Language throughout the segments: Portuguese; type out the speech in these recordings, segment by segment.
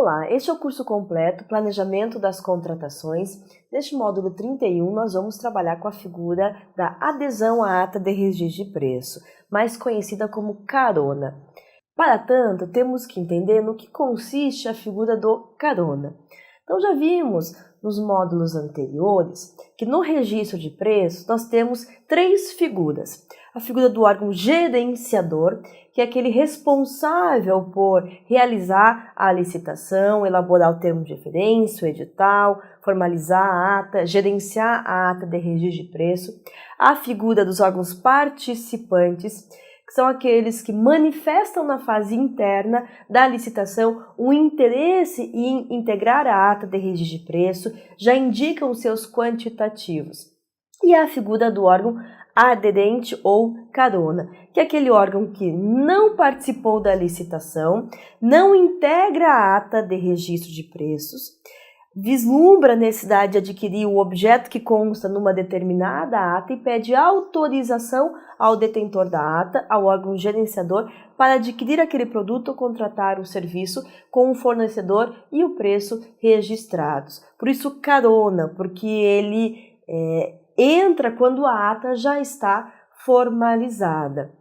Olá, este é o curso completo Planejamento das Contratações. Neste módulo 31, nós vamos trabalhar com a figura da adesão à ata de registro de preço, mais conhecida como carona. Para tanto, temos que entender no que consiste a figura do carona. Então, já vimos nos módulos anteriores que no registro de preços nós temos três figuras. A figura do órgão gerenciador, que é aquele responsável por realizar a licitação, elaborar o termo de referência, o edital, formalizar a ata, gerenciar a ata de registro de preço. A figura dos órgãos participantes, que são aqueles que manifestam na fase interna da licitação o interesse em integrar a ata de registro de preço, já indicam os seus quantitativos. E a figura do órgão aderente ou carona, que é aquele órgão que não participou da licitação, não integra a ata de registro de preços, vislumbra a necessidade de adquirir o objeto que consta numa determinada ata e pede autorização ao detentor da ata, ao órgão gerenciador, para adquirir aquele produto ou contratar o serviço com o fornecedor e o preço registrados. Por isso, carona, porque ele entra quando a ata já está formalizada.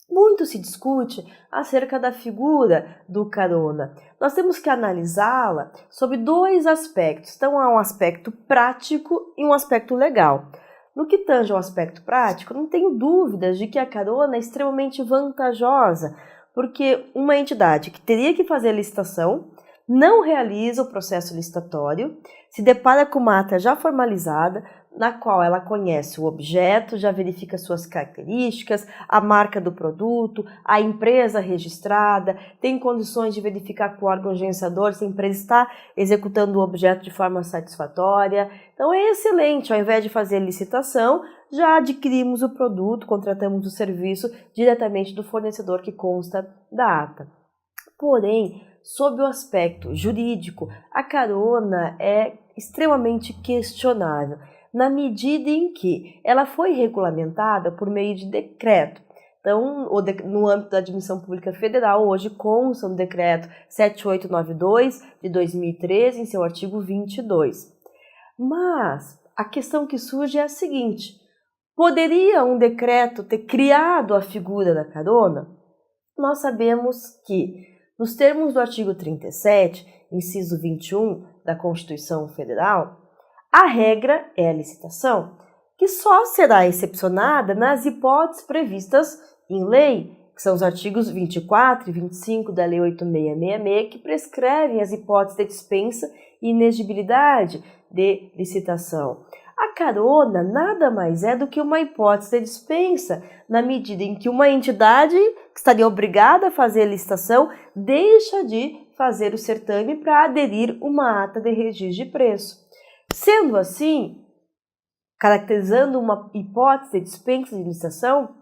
Muito se discute acerca da figura do carona. Nós temos que analisá-la sob dois aspectos. Então, há um aspecto prático e um aspecto legal. No que tange ao aspecto prático, não tenho dúvidas de que a carona é extremamente vantajosa, porque uma entidade que teria que fazer a licitação não realiza o processo licitatório, se depara com uma ata já formalizada, na qual ela conhece o objeto, já verifica suas características, a marca do produto, a empresa registrada, tem condições de verificar com o órgão gerenciador se a empresa está executando o objeto de forma satisfatória. Então é excelente, ao invés de fazer licitação, já adquirimos o produto, contratamos o serviço diretamente do fornecedor que consta da ata. Porém, sob o aspecto jurídico, a carona é extremamente questionável, na medida em que ela foi regulamentada por meio de decreto. Então, no âmbito da Admissão Pública Federal, hoje consta no decreto 7892 de 2013, em seu artigo 22. Mas a questão que surge é a seguinte: poderia um decreto ter criado a figura da carona? Nós sabemos que, nos termos do artigo 37, inciso 21 da Constituição Federal, a regra é a licitação, que só será excepcionada nas hipóteses previstas em lei, que são os artigos 24 e 25 da Lei 8666, que prescrevem as hipóteses de dispensa e inexigibilidade de licitação. A carona nada mais é do que uma hipótese de dispensa, na medida em que uma entidade que estaria obrigada a fazer a licitação deixa de fazer o certame para aderir uma ata de registro de preço. Sendo assim, caracterizando uma hipótese de dispensa de licitação,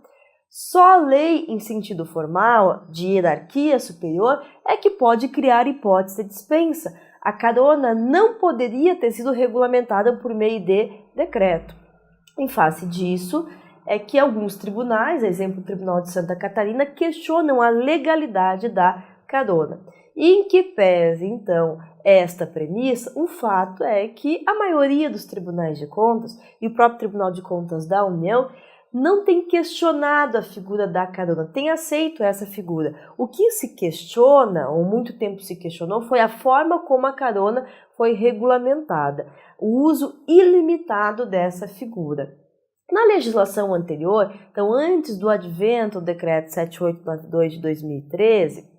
só a lei em sentido formal, de hierarquia superior, é que pode criar hipótese de dispensa. A carona não poderia ter sido regulamentada por meio de decreto. Em face disso, é que alguns tribunais, exemplo o Tribunal de Santa Catarina, questionam a legalidade da carona. E em que pese, então, esta premissa, o fato é que a maioria dos tribunais de contas e o próprio Tribunal de Contas da União não tem questionado a figura da carona, tem aceito essa figura. O que se questiona, ou muito tempo se questionou, foi a forma como a carona foi regulamentada, o uso ilimitado dessa figura. Na legislação anterior, então antes do advento do decreto 7892 de 2013,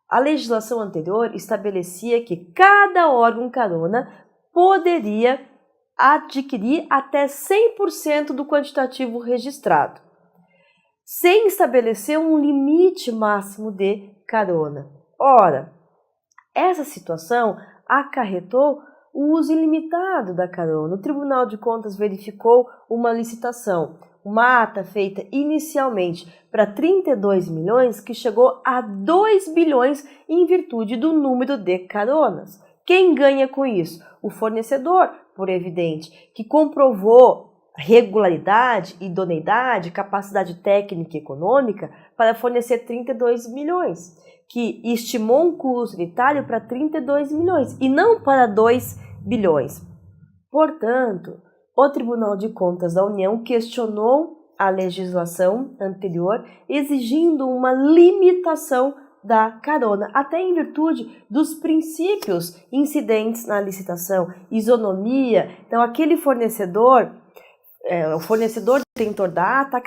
a legislação anterior estabelecia que cada órgão carona poderia adquirir até 100% do quantitativo registrado, sem estabelecer um limite máximo de carona. Ora, essa situação acarretou o uso ilimitado da carona. O Tribunal de Contas verificou uma licitação, uma ata feita inicialmente para 32 milhões que chegou a 2 bilhões em virtude do número de caronas. Quem ganha com isso? O fornecedor, por evidente, que comprovou regularidade, idoneidade, capacidade técnica e econômica para fornecer 32 milhões, que estimou um custo unitário para 32 milhões e não para 2 bilhões. Portanto, o Tribunal de Contas da União questionou a legislação anterior, exigindo uma limitação da carona, até em virtude dos princípios incidentes na licitação, isonomia. Então, aquele fornecedor, o fornecedor detentor da ata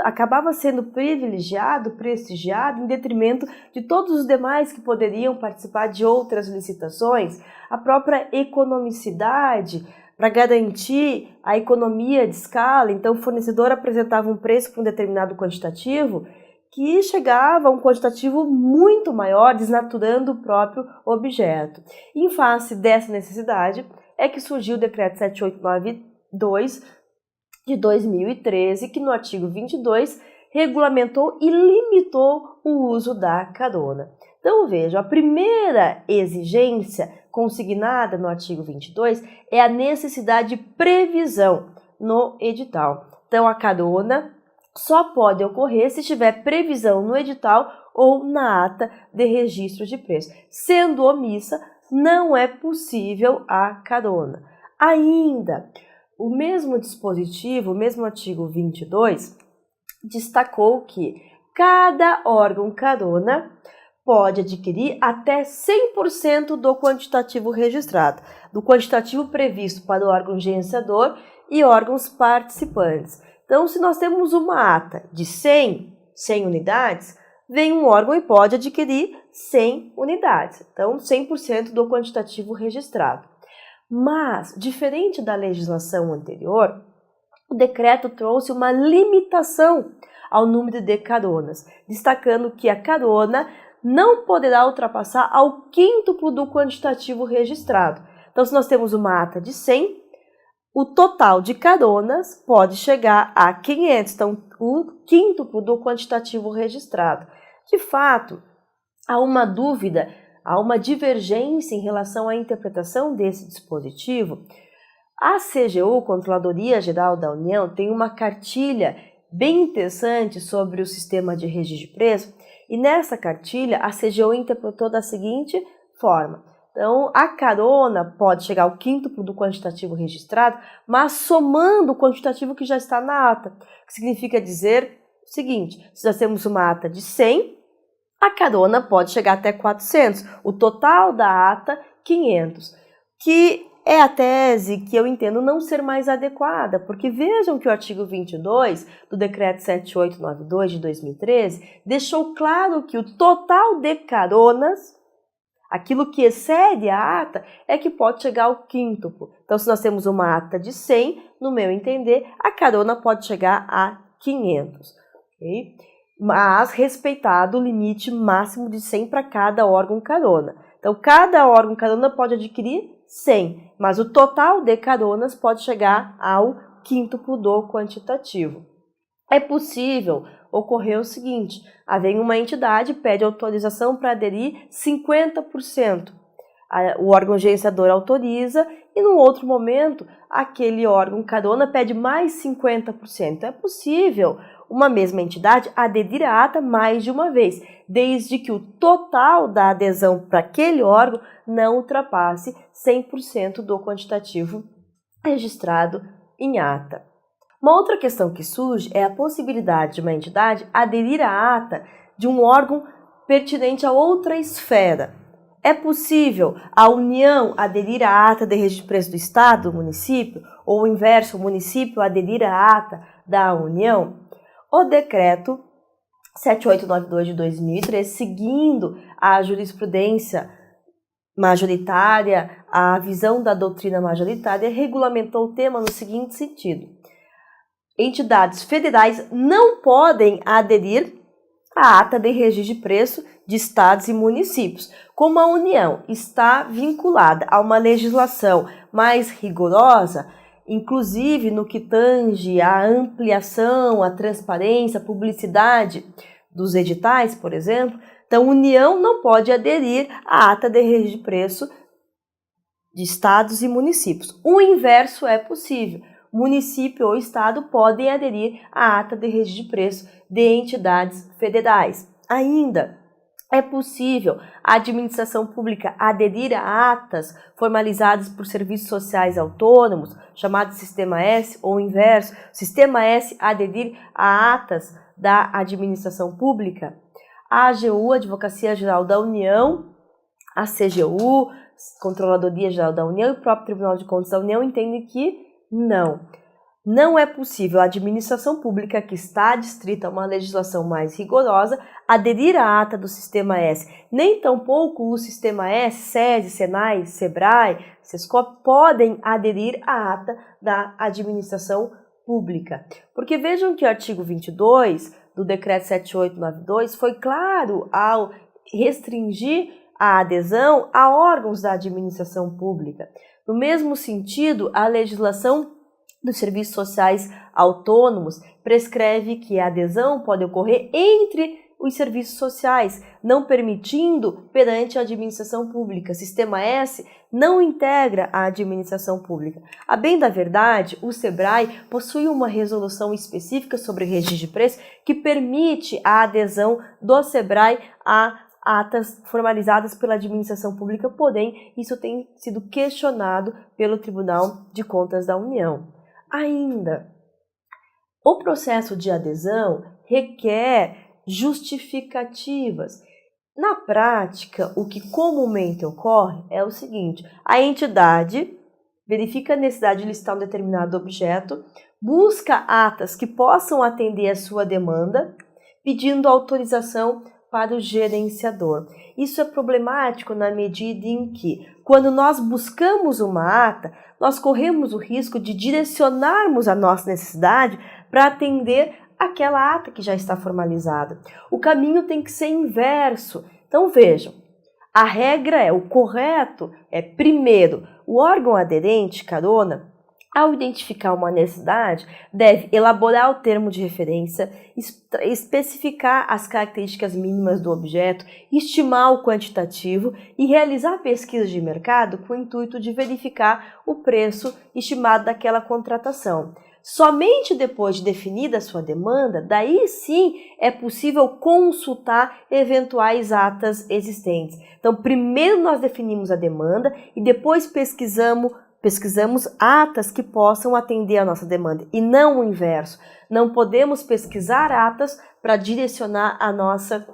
acabava sendo privilegiado, prestigiado, em detrimento de todos os demais que poderiam participar de outras licitações. A própria economicidade, para garantir a economia de escala, então o fornecedor apresentava um preço para um determinado quantitativo que chegava a um quantitativo muito maior, desnaturando o próprio objeto. Em face dessa necessidade é que surgiu o Decreto 7892 de 2013, que no artigo 22 regulamentou e limitou o uso da carona. Então veja, a primeira exigência consignada no artigo 22 é a necessidade de previsão no edital. Então a carona só pode ocorrer se tiver previsão no edital ou na ata de registro de preço. Sendo omissa, não é possível a carona. Ainda, o mesmo dispositivo, o mesmo artigo 22, destacou que cada órgão carona pode adquirir até 100% do quantitativo registrado, do quantitativo previsto para o órgão gerenciador e órgãos participantes. Então, se nós temos uma ata de 100 unidades, vem um órgão e pode adquirir 100 unidades. Então, 100% do quantitativo registrado. Mas, diferente da legislação anterior, o decreto trouxe uma limitação ao número de caronas, destacando que a carona não poderá ultrapassar ao quíntuplo do quantitativo registrado. Então, se nós temos uma ata de 100, o total de caronas pode chegar a 500, então o quíntuplo do quantitativo registrado. De fato, há uma dúvida, há uma divergência em relação à interpretação desse dispositivo. A CGU, Controladoria Geral da União, tem uma cartilha bem interessante sobre o sistema de registro de preço, e nessa cartilha a CGU interpretou da seguinte forma. Então, a carona pode chegar ao quíntuplo do quantitativo registrado, mas somando o quantitativo que já está na ata, que significa dizer o seguinte: se nós temos uma ata de 100, a carona pode chegar até 400, o total da ata 500, que é a tese que eu entendo não ser mais adequada, porque vejam que o artigo 22 do Decreto 7892 de 2013 deixou claro que o total de caronas, aquilo que excede a ata, é que pode chegar ao quíntuplo. Então, se nós temos uma ata de 100, no meu entender, a carona pode chegar a 500. Okay? Mas respeitado o limite máximo de 100 para cada órgão carona. Então, cada órgão carona pode adquirir 100, mas o total de caronas pode chegar ao quíntuplo do quantitativo. É possível ocorrer o seguinte: vem uma entidade, pede autorização para aderir 50%. O órgão gerenciador autoriza e, num outro momento, aquele órgão carona pede mais 50%. É possível uma mesma entidade aderir à ata mais de uma vez, desde que o total da adesão para aquele órgão não ultrapasse 100% do quantitativo registrado em ata. Uma outra questão que surge é a possibilidade de uma entidade aderir à ata de um órgão pertinente a outra esfera. É possível a União aderir à ata de registro de preço do Estado, do município, ou o inverso, o município aderir à ata da União? O decreto 7892 de 2013, seguindo a jurisprudência majoritária, a visão da doutrina majoritária, regulamentou o tema no seguinte sentido: entidades federais não podem aderir à ata de registro de preço de estados e municípios. Como a União está vinculada a uma legislação mais rigorosa, inclusive no que tange à ampliação, à transparência, à publicidade dos editais, por exemplo, então a União não pode aderir à ata de registro de preço de estados e municípios. O inverso é possível. município ou estado podem aderir à ata de registro de preço de entidades federais. Ainda é possível a administração pública aderir a atas formalizadas por serviços sociais autônomos, chamado Sistema S, ou o inverso, Sistema S aderir a atas da administração pública. A AGU, Advocacia Geral da União, a CGU, Controladoria Geral da União e o próprio Tribunal de Contas da União entendem que não é possível a administração pública que está adstrita a uma legislação mais rigorosa aderir à ata do Sistema S. Nem tampouco o Sistema S, SESI, SENAI, SEBRAE, SESCOP podem aderir à ata da administração pública. Porque vejam que o artigo 22 do Decreto 7892 foi claro ao restringir a adesão a órgãos da administração pública. No mesmo sentido, a legislação dos serviços sociais autônomos prescreve que a adesão pode ocorrer entre os serviços sociais, não permitindo perante a administração pública. Sistema S não integra a administração pública. A bem da verdade, o SEBRAE possui uma resolução específica sobre registro de preço que permite a adesão do SEBRAE a atas formalizadas pela administração pública, porém, isso tem sido questionado pelo Tribunal de Contas da União. Ainda, o processo de adesão requer justificativas. Na prática, o que comumente ocorre é o seguinte: a entidade verifica a necessidade de listar um determinado objeto, busca atas que possam atender a sua demanda, pedindo autorização para o gerenciador. Isso é problemático na medida em que, quando nós buscamos uma ata, nós corremos o risco de direcionarmos a nossa necessidade para atender aquela ata que já está formalizada. O caminho tem que ser inverso. Então vejam, a regra o correto é, primeiro, o órgão aderente, carona, ao identificar uma necessidade, deve elaborar o termo de referência, especificar as características mínimas do objeto, estimar o quantitativo e realizar pesquisa de mercado com o intuito de verificar o preço estimado daquela contratação. Somente depois de definida a sua demanda, daí sim é possível consultar eventuais atas existentes. Então, primeiro nós definimos a demanda e depois pesquisamos atas que possam atender a nossa demanda e não o inverso. Não podemos pesquisar atas para direcionar a nossa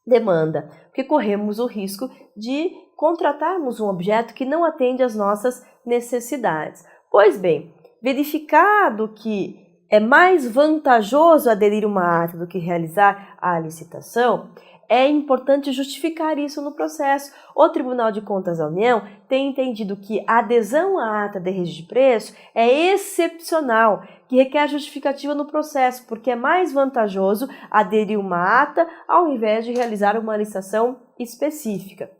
demanda, porque corremos o risco de contratarmos um objeto que não atende às nossas necessidades. Pois bem, verificado que é mais vantajoso aderir uma ata do que realizar a licitação, é importante justificar isso no processo. O Tribunal de Contas da União tem entendido que a adesão à ata de registro de preço é excepcional, que requer justificativa no processo, porque é mais vantajoso aderir uma ata ao invés de realizar uma licitação específica.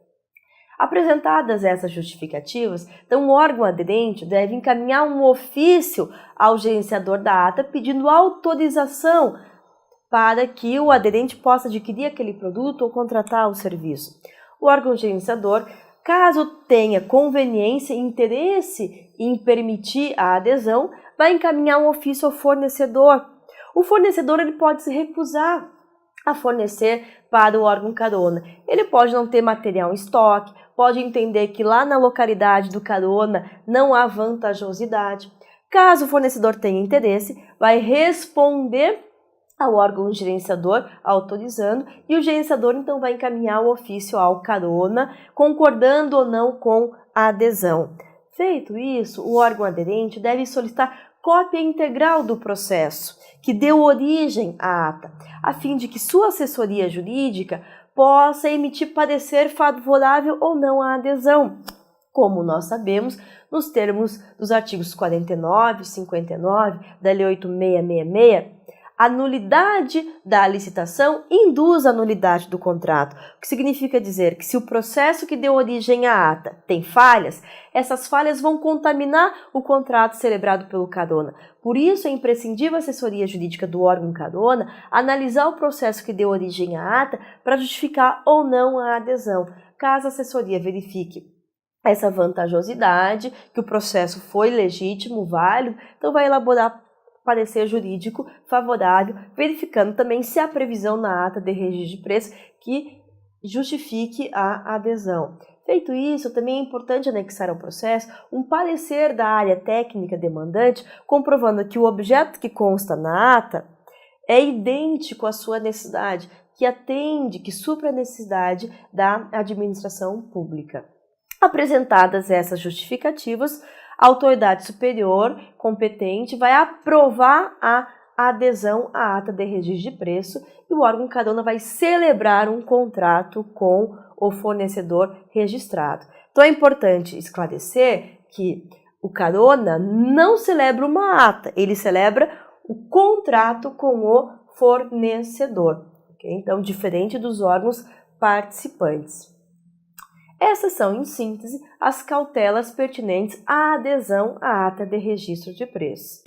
Apresentadas essas justificativas, então o órgão aderente deve encaminhar um ofício ao gerenciador da ata pedindo autorização para que o aderente possa adquirir aquele produto ou contratar o serviço. O órgão gerenciador, caso tenha conveniência e interesse em permitir a adesão, vai encaminhar um ofício ao fornecedor. O fornecedor ele pode se recusar a fornecer para o órgão carona. Ele pode não ter material em estoque, pode entender que lá na localidade do carona não há vantajosidade. Caso o fornecedor tenha interesse, vai responder ao órgão gerenciador autorizando e o gerenciador então vai encaminhar o ofício ao carona, concordando ou não com a adesão. Feito isso, o órgão aderente deve solicitar cópia integral do processo que deu origem à ata, a fim de que sua assessoria jurídica possa emitir parecer favorável ou não à adesão. Como nós sabemos, nos termos dos artigos 49 e 59 da Lei 8666, a nulidade da licitação induz a nulidade do contrato, o que significa dizer que se o processo que deu origem à ata tem falhas, essas falhas vão contaminar o contrato celebrado pelo carona. Por isso é imprescindível a assessoria jurídica do órgão carona analisar o processo que deu origem à ata para justificar ou não a adesão. Caso a assessoria verifique essa vantajosidade, que o processo foi legítimo, válido, então vai elaborar parecer jurídico favorável, verificando também se há previsão na ata de registro de preço que justifique a adesão. Feito isso, também é importante anexar ao processo um parecer da área técnica demandante, comprovando que o objeto que consta na ata é idêntico à sua necessidade, que atende, que supra a necessidade da administração pública. Apresentadas essas justificativas, a autoridade superior competente vai aprovar a adesão à ata de registro de preço e o órgão carona vai celebrar um contrato com o fornecedor registrado. Então é importante esclarecer que o carona não celebra uma ata, ele celebra o contrato com o fornecedor. Okay? Então, diferente dos órgãos participantes. Essas são, em síntese, as cautelas pertinentes à adesão à ata de registro de preço.